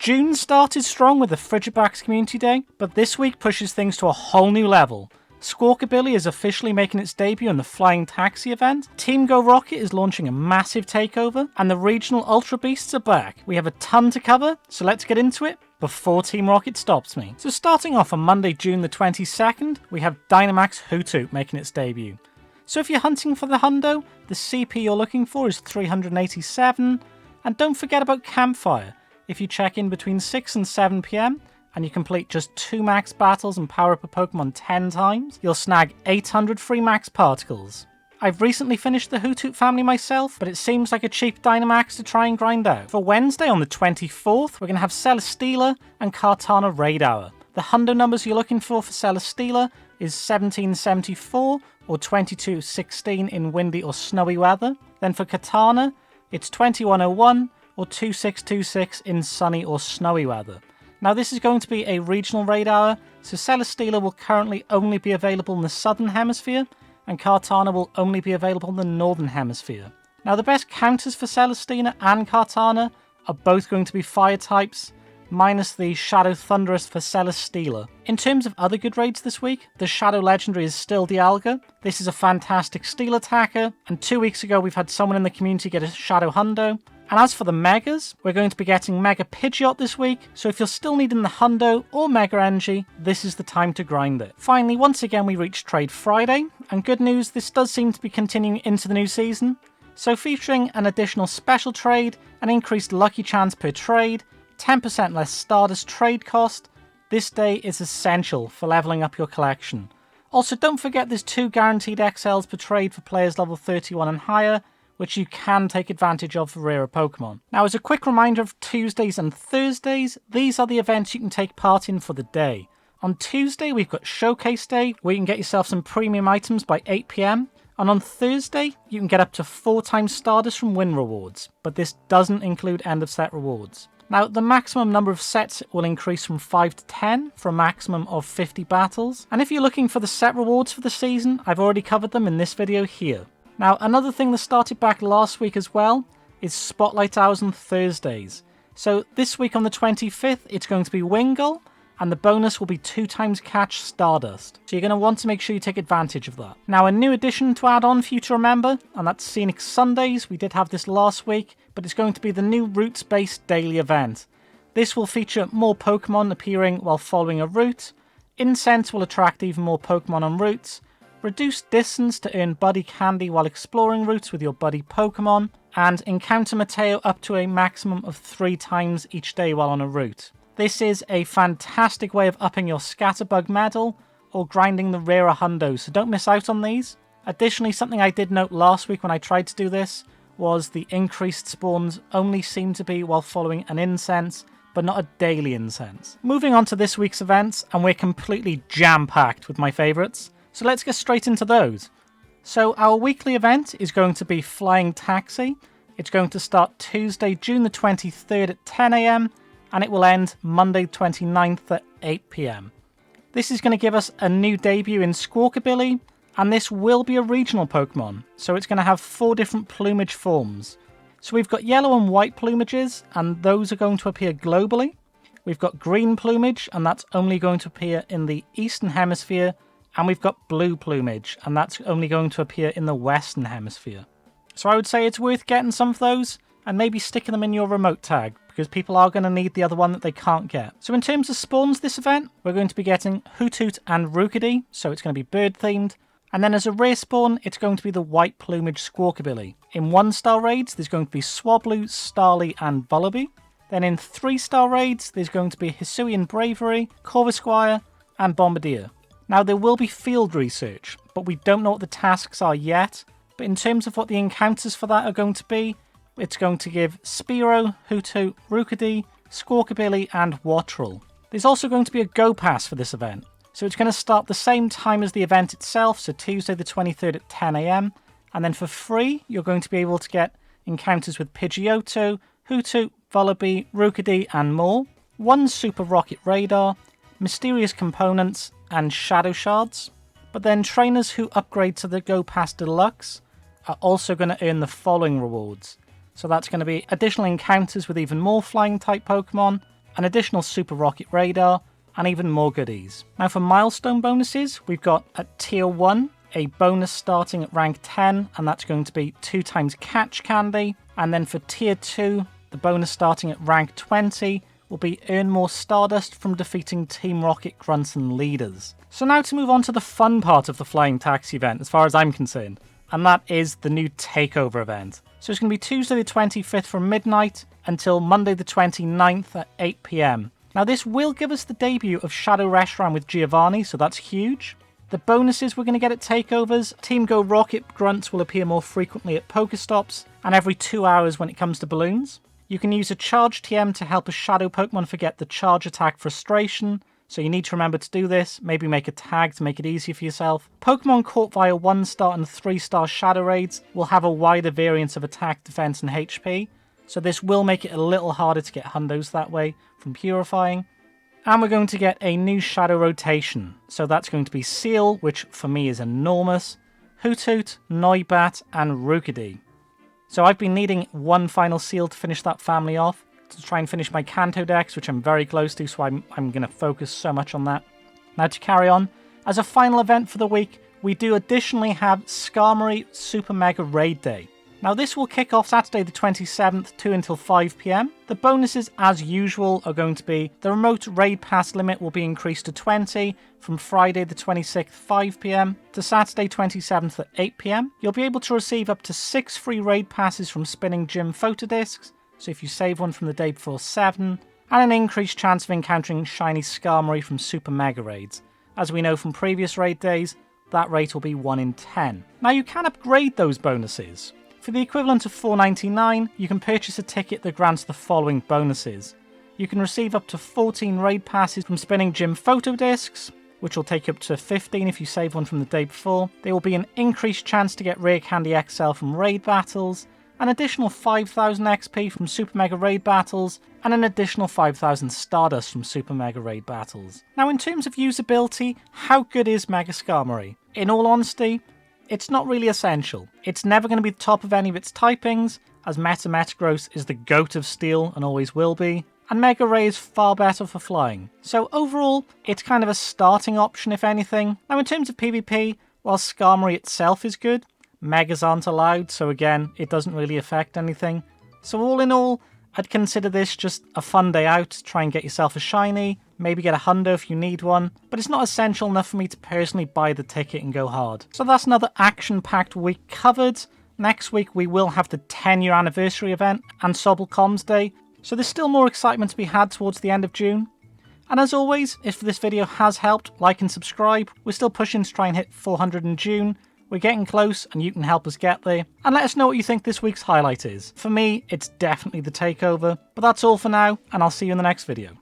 June started strong with the Frigibax Community Day, but this week pushes things to a whole new level. Squawkabilly is officially making its debut in the Flying Taxi event, Team Go Rocket is launching a massive takeover, and the regional Ultra Beasts are back. We have a ton to cover, so let's get into it before Team Rocket stops me. So starting off on Monday, June the 22nd, we have Dynamax Hoothoot making its debut. So if you're hunting for the hundo, the CP you're looking for is 387, and don't forget about Campfire. If you check in between 6 and 7 PM, and you complete just 2 max battles and power up a Pokemon 10 times, you'll snag 800 free max particles. I've recently finished the Hoothoot family myself, but it seems like a cheap Dynamax to try and grind out. For Wednesday on the 24th, we're going to have Celesteela and Kartana Raid Hour. The hundo numbers you're looking for Celesteela is 1774 or 2216 in windy or snowy weather. Then for Kartana, it's 2101 or 2626 in sunny or snowy weather. Now this is going to be a regional raid hour, so Celesteela will currently only be available in the southern hemisphere, and Kartana will only be available in the northern hemisphere. Now the best counters for Celesteela and Kartana are both going to be fire types, minus the Shadow Thunderous for Celesteela. In terms of other good raids this week, the Shadow Legendary is still Dialga. This is a fantastic steel attacker, and 2 weeks ago we've had someone in the community get a Shadow Hundo. And as for the Megas, we're going to be getting Mega Pidgeot this week, so if you're still needing the Hundo or Mega Energy, this is the time to grind it. Finally, once again we reach Trade Friday, and good news, this does seem to be continuing into the new season. So featuring an additional special trade, an increased lucky chance per trade, 10% less Stardust trade cost, this day is essential for leveling up your collection. Also, don't forget there's 2 guaranteed XLs per trade for players level 31 and higher, which you can take advantage of for rarer Pokemon. Now, as a quick reminder of Tuesdays and Thursdays, these are the events you can take part in for the day. On Tuesday, we've got Showcase Day, where you can get yourself some premium items by 8 PM, and on Thursday, you can get up to 4 times Stardust from win rewards, but this doesn't include end of set rewards. Now, the maximum number of sets will increase from 5 to 10 for a maximum of 50 battles, and if you're looking for the set rewards for the season, I've already covered them in this video here. Now, another thing that started back last week as well is Spotlight Hours on Thursdays. So this week on the 25th, it's going to be Wingull, and the bonus will be 2 times catch Stardust. So you're going to want to make sure you take advantage of that. Now, a new addition to add on for you to remember, and that's Scenic Sundays. We did have this last week, but it's going to be the new routes-based daily event. This will feature more Pokemon appearing while following a route. Incense will attract even more Pokemon on routes. Reduce distance to earn buddy candy while exploring routes with your buddy Pokemon, and encounter Mateo up to a maximum of 3 times each day while on a route. This is a fantastic way of upping your Scatterbug medal or grinding the rarer hundos, so don't miss out on these. Additionally, something I did note last week when I tried to do this was the increased spawns only seem to be while following an incense, but not a daily incense. Moving on to this week's events, and we're completely jam-packed with my favourites. So let's get straight into those. So our weekly event is going to be Flying Taxi. It's going to start Tuesday, June the 23rd at 10 AM, and it will end Monday 29th at 8 PM. This is going to give us a new debut in Squawkabilly, and this will be a regional Pokemon, so it's going to have 4 different plumage forms. So we've got yellow and white plumages, and those are going to appear globally. We've got green plumage, and that's only going to appear in the Eastern Hemisphere. And we've got blue plumage, and that's only going to appear in the Western Hemisphere. So I would say it's worth getting some of those, and maybe sticking them in your remote tag, because people are going to need the other one that they can't get. So in terms of spawns this event, we're going to be getting Hoothoot and Raikou, so it's going to be bird-themed. And then as a rare spawn, it's going to be the white plumage Squawkabilly. In 1-star raids, there's going to be Swablu, Starly, and Vullaby. Then in 3-star raids, there's going to be Hisuian Bravery, Corvisquire, and Bombardier. Now, there will be field research, but we don't know what the tasks are yet. But in terms of what the encounters for that are going to be, it's going to give Spearow, Hoothoot, Raikou, Squawkabilly, and Wattrel. There's also going to be a Go Pass for this event. So it's going to start the same time as the event itself, so Tuesday the 23rd at 10 AM. And then for free, you're going to be able to get encounters with Pidgeotto, Hoothoot, Vullaby, Raikou, and more. 1 Super Rocket Radar, Mysterious Components, and Shadow Shards. But then trainers who upgrade to the Go Pass Deluxe are also going to earn the following rewards. So that's going to be additional encounters with even more flying type Pokemon, an additional Super Rocket Radar, and even more goodies. Now for milestone bonuses, we've got at Tier 1, a bonus starting at rank 10, and that's going to be 2 times Catch Candy. And then for Tier 2, the bonus starting at rank 20 will be earn more Stardust from defeating Team Rocket grunts and leaders. So now to move on to the fun part of the Flying Taxi event, as far as I'm concerned, and that is the new Takeover event. So it's going to be Tuesday the 25th from midnight until Monday the 29th at 8 PM. Now this will give us the debut of Shadow Restaurant with Giovanni, so that's huge. The bonuses we're going to get at Takeovers, Team Go Rocket grunts will appear more frequently at Pokestops, and every 2 hours when it comes to balloons. You can use a Charge TM to help a Shadow Pokemon forget the Charge Attack Frustration, so you need to remember to do this, maybe make a tag to make it easier for yourself. Pokemon caught via 1-star and 3-star Shadow Raids will have a wider variance of attack, defense and HP, so this will make it a little harder to get hundos that way from purifying. And we're going to get a new Shadow rotation, so that's going to be Seal, which for me is enormous, Hoothoot, Noibat and Rookidee. So I've been needing one final Seal to finish that family off, to try and finish my Kanto decks, which I'm very close to, so I'm going to focus so much on that. Now to carry on, as a final event for the week, we do additionally have Skarmory Super Mega Raid Day. Now this will kick off Saturday the 27th, 2 until 5 PM. The bonuses, as usual, are going to be the remote raid pass limit will be increased to 20 from Friday the 26th, 5 PM to Saturday 27th at 8 PM. You'll be able to receive up to 6 free raid passes from spinning gym photo discs, so if you save one from the day before 7, and an increased chance of encountering shiny Skarmory from Super Mega Raids. As we know from previous raid days, that rate will be 1 in 10. Now you can upgrade those bonuses. For the equivalent of $4.99, you can purchase a ticket that grants the following bonuses. You can receive up to 14 raid passes from spinning gym photo discs, which will take you up to 15 if you save one from the day before. There will be an increased chance to get Rare Candy XL from raid battles, an additional 5,000 XP from Super Mega Raid battles, and an additional 5,000 Stardust from Super Mega Raid battles. Now in terms of usability, how good is Mega Skarmory? In all honesty, it's not really essential. It's never going to be the top of any of its typings, as Metagross is the GOAT of Steel and always will be, and Mega Ray is far better for flying. So overall, it's kind of a starting option if anything. Now in terms of PvP, while Skarmory itself is good, Megas aren't allowed, so again, it doesn't really affect anything. So all in all, I'd consider this just a fun day out, try and get yourself a shiny, maybe get a hundo if you need one, but it's not essential enough for me to personally buy the ticket and go hard. So that's another action-packed week covered. Next week we will have the 10-year anniversary event and Sobble Comms Day, so there's still more excitement to be had towards the end of June. And as always, if this video has helped, like and subscribe. We're still pushing to try and hit 400 in June. We're getting close and you can help us get there. And let us know what you think this week's highlight is. For me, it's definitely the Takeover. But that's all for now, and I'll see you in the next video.